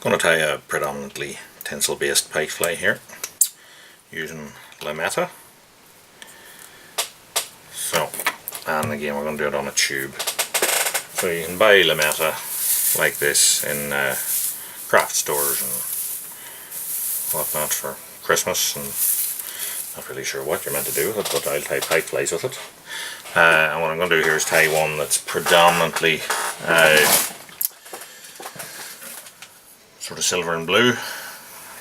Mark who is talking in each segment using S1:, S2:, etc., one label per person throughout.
S1: going to tie a predominantly tinsel based pike fly here using lametta. So, and again we're going to do it on a tube. So you can buy lametta like this in craft stores and whatnot for Christmas, and not really sure what you're meant to do with it, but I'll tie pike flies with it. And what I'm going to do here is tie one that's predominantly sort of silver and blue.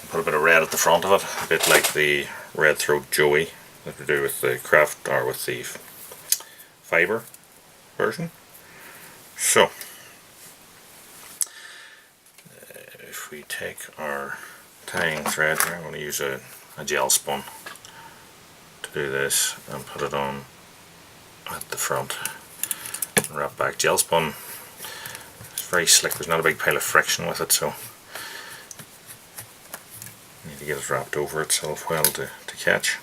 S1: Put a bit of red at the front of it, a bit like the red throat joey that we do with the craft or with the fibre version. So if we take our tying thread here, I'm going to use a gel spun to do this and put it on at the front and wrap back. Gel spun is very slick, there's not a big pile of friction with it, so you need to get it wrapped over itself well to catch.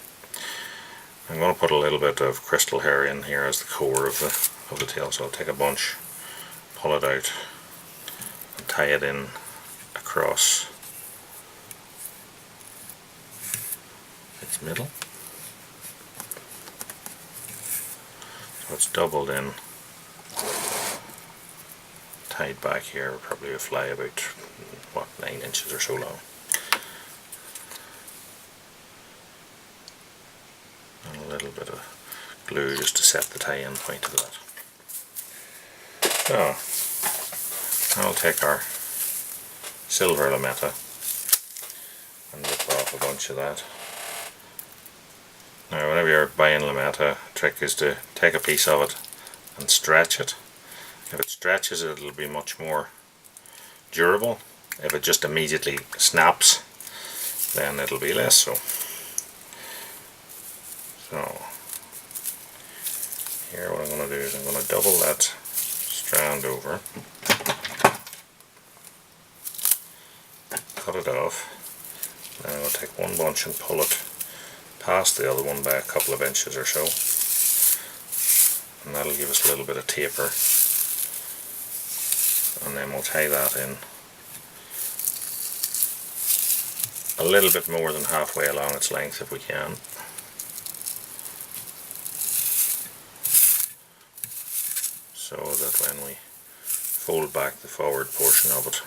S1: I'm going to put a little bit of crystal hair in here as the core of the tail, so I'll take a bunch, pull it out and tie it in across its middle. So it's doubled in, tied back here, probably a fly about, what, 9 inches or so long. And a little bit of glue just to set the tie-in point of that. So, I'll take our silver lametta and rip off a bunch of that. Now whenever you're buying lametta, the trick is to take a piece of it and stretch it. If it stretches it, it'll be much more durable. If it just immediately snaps, then it'll be less so. So here what I'm going to do is I'm going to double that strand over, cut it off, and I'm going to take one bunch and pull it past the other one by a couple of inches or so, and that'll give us a little bit of taper, and then we'll tie that in a little bit more than halfway along its length if we can. So that when we fold back the forward portion of it,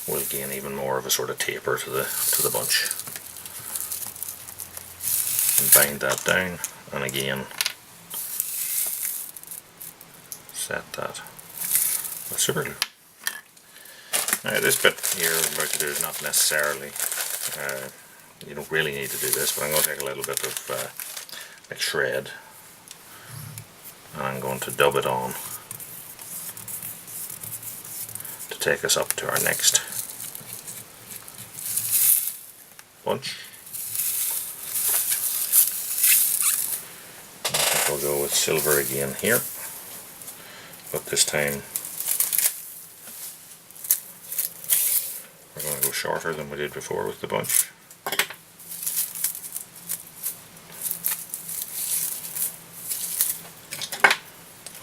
S1: we'll gain even more of a sort of taper to the bunch. And bind that down, and again set that with super glue. Now this bit here I'm about to do is not necessarily, you don't really need to do this, but I'm going to take a little bit of like shred, and I'm going to dub it on to take us up to our next bunch. I think I'll go with silver again here, but this time we're going to go shorter than we did before with the bunch.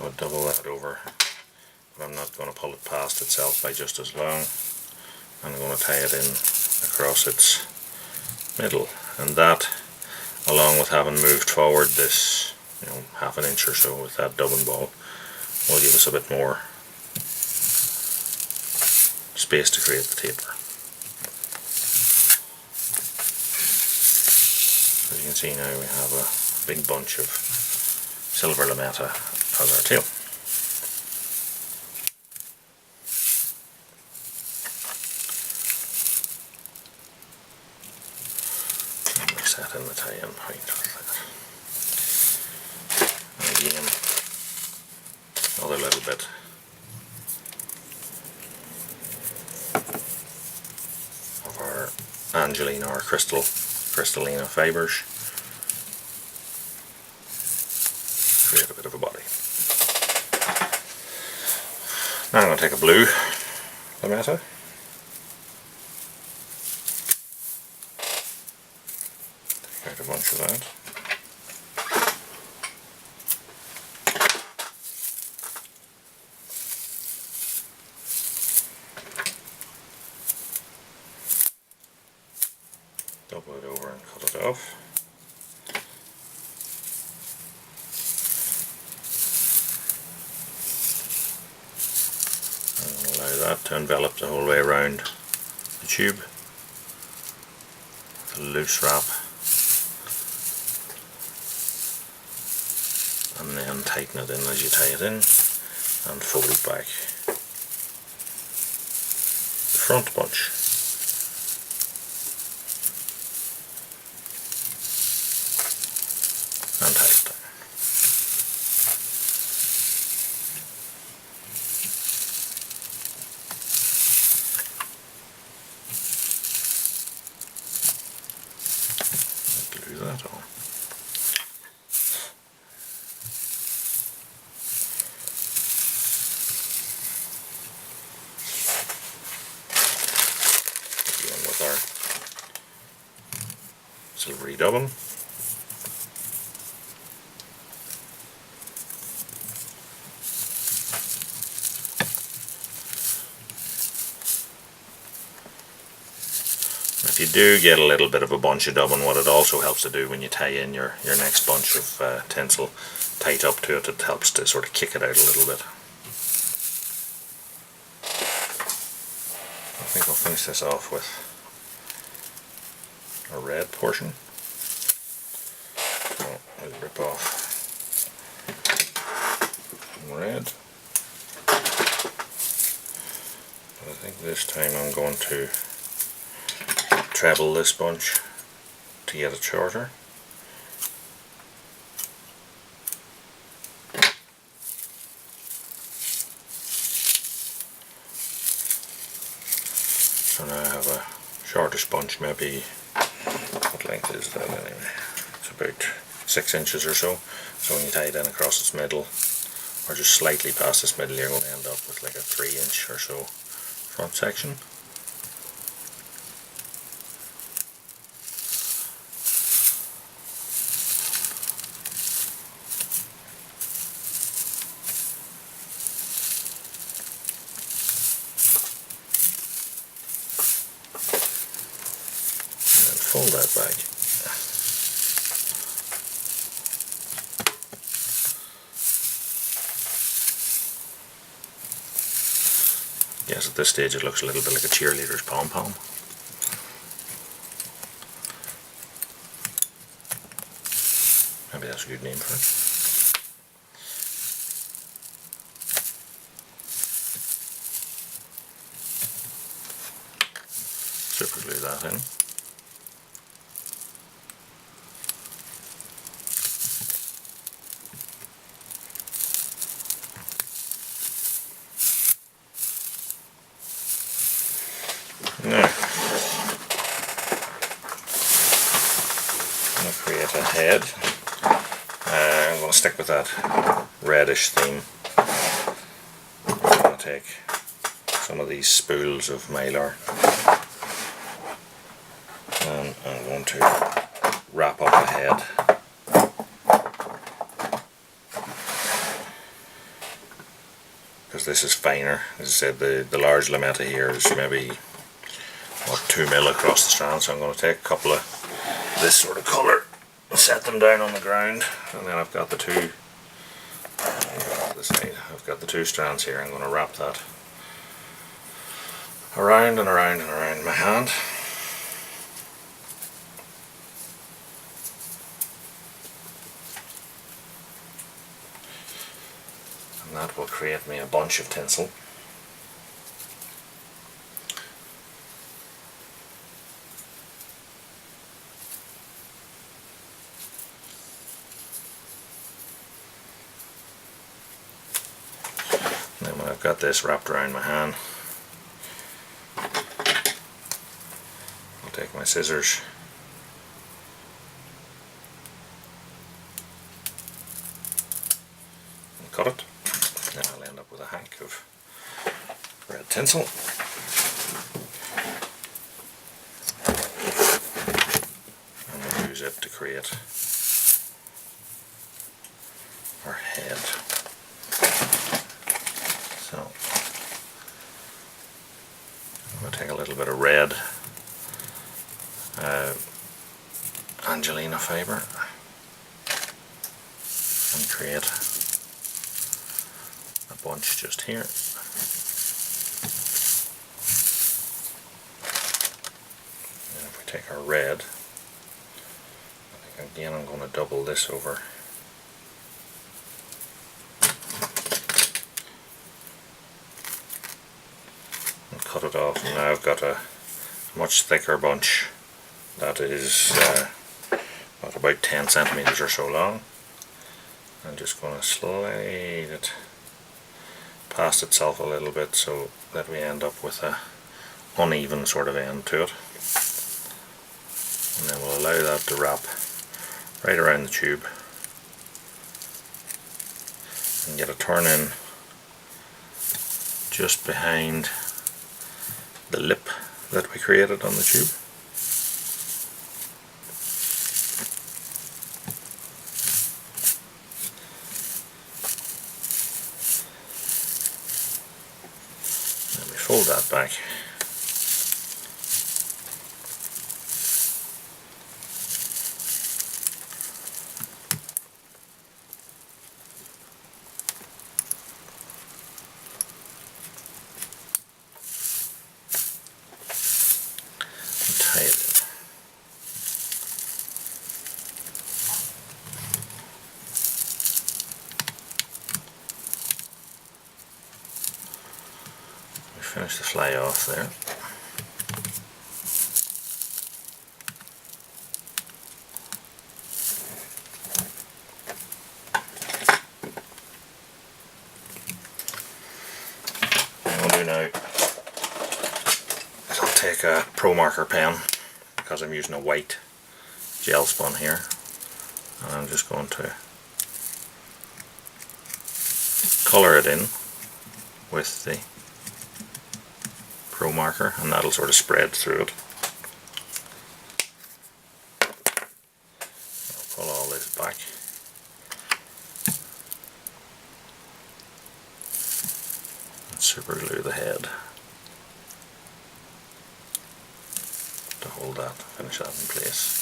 S1: I'll double that over, but I'm not going to pull it past itself by just as long. I'm going to tie it in across its middle, and that, along with having moved forward this, half an inch or so with that dubbing ball, will give us a bit more space to create the taper. As you can see now, we have a big bunch of silver lametta as our tail. And we set in the tie-in point with that. And again, another little bit of our Angelina or Crystallina fibres. Create a bit of a body. Now I'm going to take a blue lametta, take out a bunch of that, off. And allow that to envelop the whole way around the tube. A loose wrap. And then tighten it in as you tie it in and fold it back. The front bunch. And tie it down. Glue that on. Again with our silvery dubbin. If you do get a little bit of a bunch of dubbin, what it also helps to do when you tie in your next bunch of tinsel tight up to it, it helps to sort of kick it out a little bit. I think I'll finish this off with a red portion. So I'll rip off red. But I think this time I'm going to treble this bunch to get it shorter. So now I have a shortish bunch, maybe, what length is that anyway? It's about 6 inches or so. So when you tie it in across its middle, or just slightly past its middle, you're going to end up with like a 3-inch or so front section. Fold that back. Yes, at this stage it looks a little bit like a cheerleader's pom-pom. Maybe that's a good name for it. Super glue that in. Now, I'm going to create a head. I'm going to stick with that reddish theme. I'm going to take some of these spools of mylar and I'm going to wrap up a head. Because this is finer. As I said, the large lametta here is maybe 2 mil across the strand, so I'm going to take a couple of this sort of colour and set them down on the ground, and then I've got the two I've got the 2 strands here. I'm going to wrap that around and around and around my hand. And that will create me a bunch of tinsel. And then when I've got this wrapped around my hand, I'll take my scissors and cut it. Then I'll end up with a hank of red tinsel. And we'll use it to create our head. So I'm going to take a little bit of red and fibre and create a bunch just here. And if we take our red, I think again I'm going to double this over. And cut it off, and now I've got a much thicker bunch that is about 10 centimeters or so long. I'm just going to slide it past itself a little bit so that we end up with a uneven sort of end to it, and then we'll allow that to wrap right around the tube and get a turn in just behind the lip that we created on the tube. Then we fold that back. Tie it in. We finish the fly off there. What I'll do now is I'll take a Pro Marker pen, because I'm using a white gel spun here, and I'm just going to colour it in with the Pro Marker, and that'll sort of spread through it. I'll pull all this back. And super glue the head to hold that, finish that in place.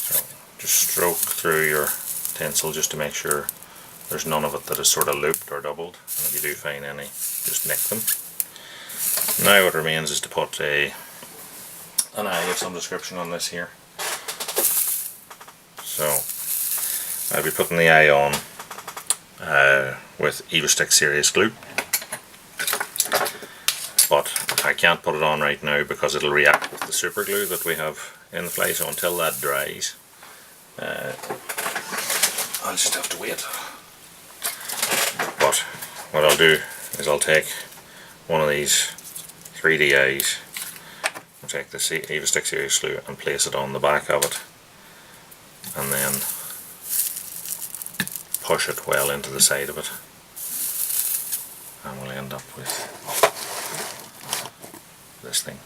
S1: So just stroke through your tinsel just to make sure there's none of it that is sort of looped or doubled, and if you do find any, just nick them. Now what remains is to put an eye of some description on this here. So I'll be putting the eye on with Evastick Serious Glue, but I can't put it on right now because it'll react with the super glue that we have in the fly, so until that dries I'll just have to wait. But what I'll do is I'll take one of these 3D eyes, I'll take the Evastick Serious Glue and place it on the back of it, and then push it well into the side of it, and we'll end up with this thing.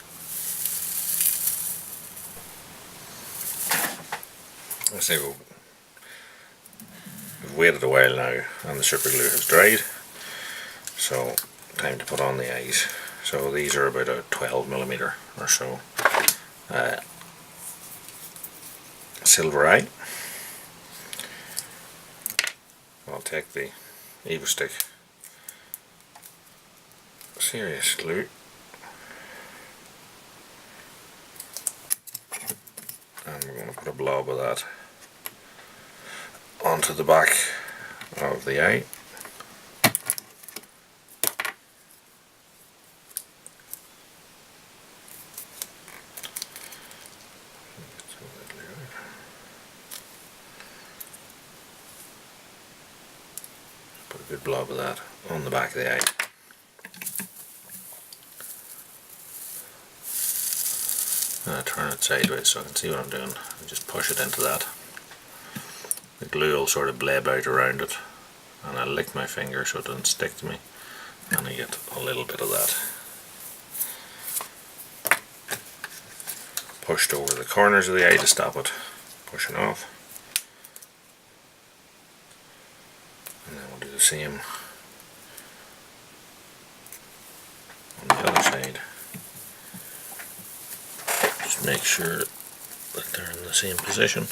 S1: Let's see, we've waited a while now and the super glue has dried, so time to put on the eyes. So these are about a 12mm or so silver eye. I'll take the Evastick Serious Glue and we're going to put a blob of that onto the back of the eye. Put a good blob of that on the back of the eye. And I turn it sideways so I can see what I'm doing. I just push it into that. The glue will sort of bleb out around it, and I lick my finger so it doesn't stick to me, and I get a little bit of that pushed over the corners of the eye to stop it pushing off. same on the other side. Just make sure that they're in the same position.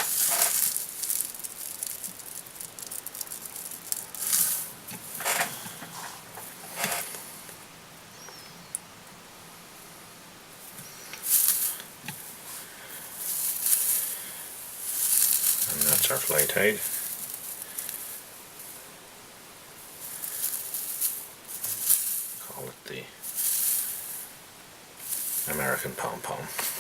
S1: And that's our fly tied. Call it the American Pom Pom.